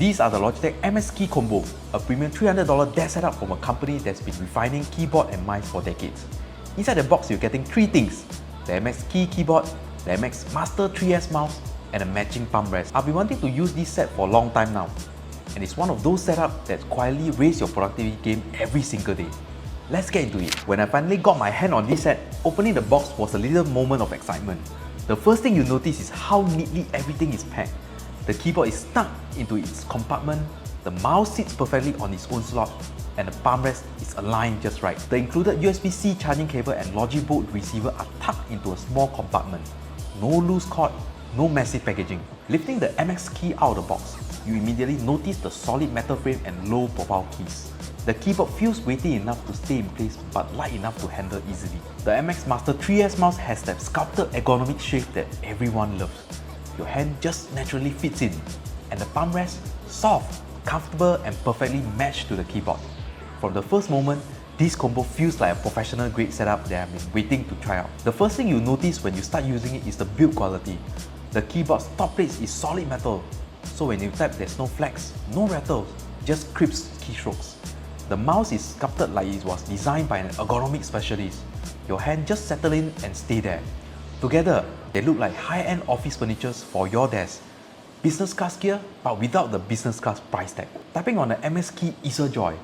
These are the Logitech MX Keys Combo, a premium $300 desk setup from a company that's been refining keyboard and mice for decades. Inside the box, you're getting 3 things: the MX Key keyboard, the MX Master 3S mouse, and a matching palm rest. I've been wanting to use this set for a long time now, and it's one of those setups that quietly raise your productivity game every single day. Let's get into it. When I finally got my hand on this set, opening the box was a little moment of excitement. The first thing you notice is how neatly everything is packed. The keyboard is stuck into its compartment, the mouse sits perfectly on its own slot, and the palm rest is aligned just right. The included USB-C charging cable and Logi Bolt receiver are tucked into a small compartment. No loose cord, no massive packaging. Lifting the MX Key out of the box, you immediately notice the solid metal frame and low profile keys. The keyboard feels weighty enough to stay in place but light enough to handle easily. The MX Master 3S mouse has that sculpted ergonomic shape that everyone loves. Your hand just naturally fits in, and the palm rest, soft, comfortable and perfectly matched to the keyboard. From the first moment, this combo feels like a professional grade setup that I've been waiting to try out. The first thing you'll notice when you start using it is the build quality. The keyboard's top plate is solid metal, so when you type there's no flex, no rattles, just crisp keystrokes. The mouse is sculpted like it was designed by an ergonomic specialist. Your hand just settle in and stay there. Together, they look like high-end office furniture for your desk. Business class gear, but without the business class price tag. Typing on the MX Key is a joy.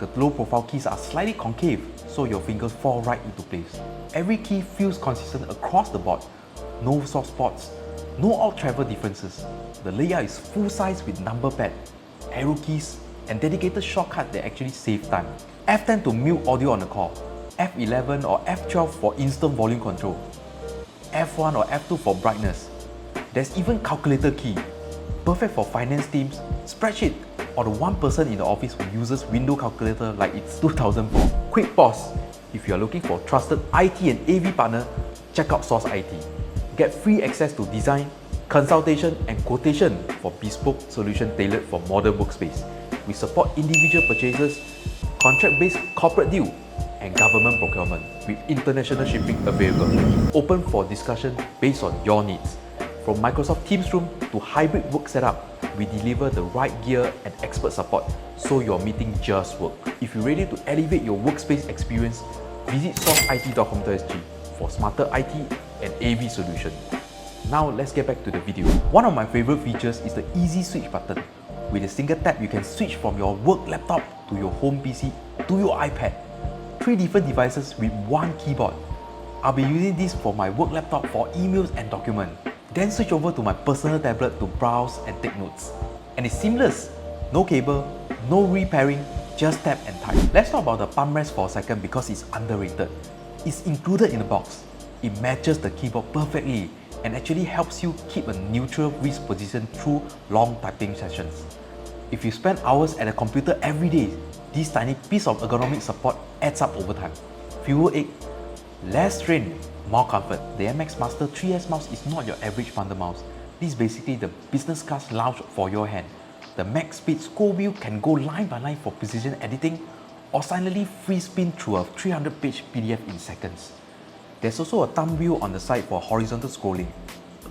The low-profile keys are slightly concave, so your fingers fall right into place. Every key feels consistent across the board. No soft spots, no odd travel differences. The layout is full-size with number pad, arrow keys, and dedicated shortcut that actually save time. F10 to mute audio on the call, F11 or F12 for instant volume control, F1 or F2 for brightness. There's even calculator key, perfect for finance teams, spreadsheet, or the one person in the office who uses window calculator like it's 2004. Quick pause. If you are looking for a trusted IT and AV partner, check out SourceIT. Get free access to design, consultation, and quotation for bespoke solution tailored for modern workspace. We support individual purchases, contract-based corporate deal, and government procurement with international shipping available. Open for discussion based on your needs. From Microsoft Teams room to hybrid work setup, we deliver the right gear and expert support so your meeting just works. If you're ready to elevate your workspace experience, visit sourceit.com.sg for smarter IT and AV solution. Now let's get back to the video. One of my favorite features is the easy switch button. With a single tap, you can switch from your work laptop to your home PC to your iPad. 3 different devices with one keyboard. I'll be using this for my work laptop for emails and documents. Then switch over to my personal tablet to browse and take notes. And it's seamless. No cable, no repairing, just tap and type. Let's talk about the palm rest for a second because it's underrated. It's included in the box. It matches the keyboard perfectly and actually helps you keep a neutral wrist position through long typing sessions. If you spend hours at a computer every day, this tiny piece of ergonomic support adds up over time. Fewer ache, less strain, more comfort. The MX Master 3S mouse is not your average bundle mouse. This is basically the business class lounge for your hand. The max speed scroll wheel can go line by line for precision editing or silently free spin through a 300-page PDF in seconds. There's also a thumb wheel on the side for horizontal scrolling,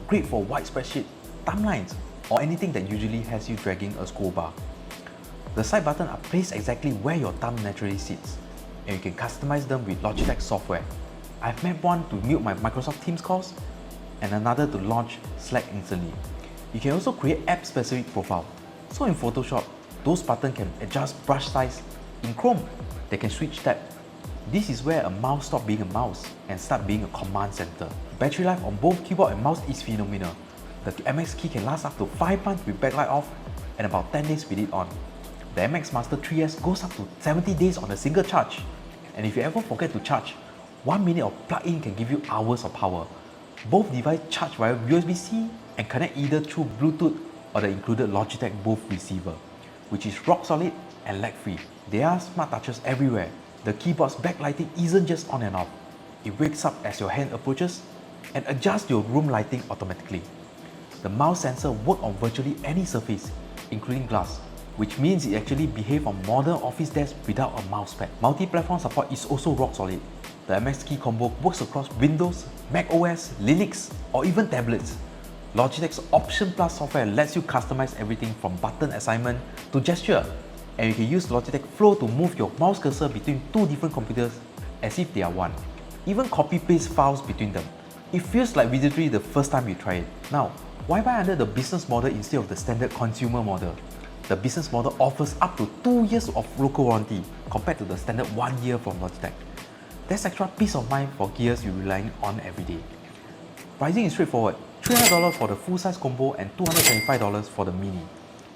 great for wide spreadsheet, timelines, or anything that usually has you dragging a scroll bar. The side buttons are placed exactly where your thumb naturally sits, and you can customize them with Logitech software. I've made one to mute my Microsoft Teams calls, and another to launch Slack instantly. You can also create app-specific profile. So in Photoshop, those buttons can adjust brush size. In Chrome, they can switch tab. This is where a mouse stops being a mouse and start being a command center. Battery life on both keyboard and mouse is phenomenal. The MX Key can last up to 5 months with backlight off and about 10 days with it on. The MX Master 3S goes up to 70 days on a single charge. And if you ever forget to charge, 1 minute of plug-in can give you hours of power. Both devices charge via USB-C and connect either through Bluetooth or the included Logitech Bolt receiver, which is rock solid and lag-free. There are smart touches everywhere. The keyboard's backlighting isn't just on and off. It wakes up as your hand approaches and adjusts your room lighting automatically. The mouse sensor works on virtually any surface, including glass, which means it actually behaves on modern office desks without a mouse pad. Multi-platform support is also rock solid. The MX Key Combo works across Windows, Mac OS, Linux, or even tablets. Logitech's Option Plus software lets you customize everything from button assignment to gesture, and you can use Logitech Flow to move your mouse cursor between two different computers as if they are one. Even copy-paste files between them. It feels like wizardry the first time you try it. Now, why buy under the business model instead of the standard consumer model? The business model offers up to 2 years of local warranty compared to the standard 1 year from Logitech. That's extra peace of mind for gears you're relying on every day. Pricing is straightforward, $300 for the full-size combo and $275 for the mini.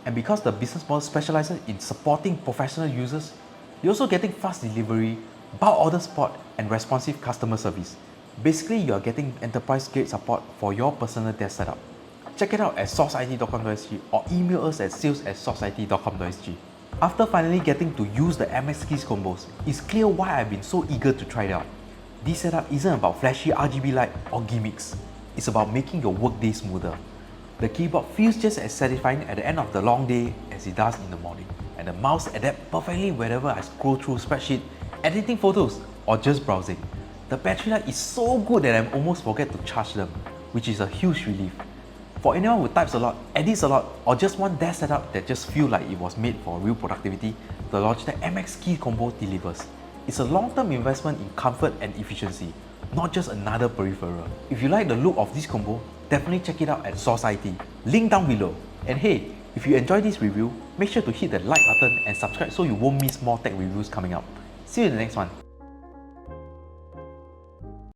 And because the business model specializes in supporting professional users, you're also getting fast delivery, bulk order support, and responsive customer service. Basically, you're getting enterprise-grade support for your personal desk setup. Check it out at sourceit.com.sg or email us at sales@sourceit.com.sg. After finally getting to use the MX Keys combos, it's clear why I've been so eager to try it out. This setup isn't about flashy RGB light or gimmicks. It's about making your workday smoother. The keyboard feels just as satisfying at the end of the long day as it does in the morning. And the mouse adapts perfectly whenever I scroll through spreadsheet, editing photos, or just browsing. The battery life is so good that I almost forget to charge them, which is a huge relief. For anyone who types a lot, edits a lot, or just want desk setup that just feels like it was made for real productivity, the Logitech MX Keys Combo delivers. It's a long-term investment in comfort and efficiency, not just another peripheral. If you like the look of this combo, definitely check it out at SourceIT, link down below. And hey, if you enjoyed this review, make sure to hit the like button and subscribe so you won't miss more tech reviews coming up. See you in the next one.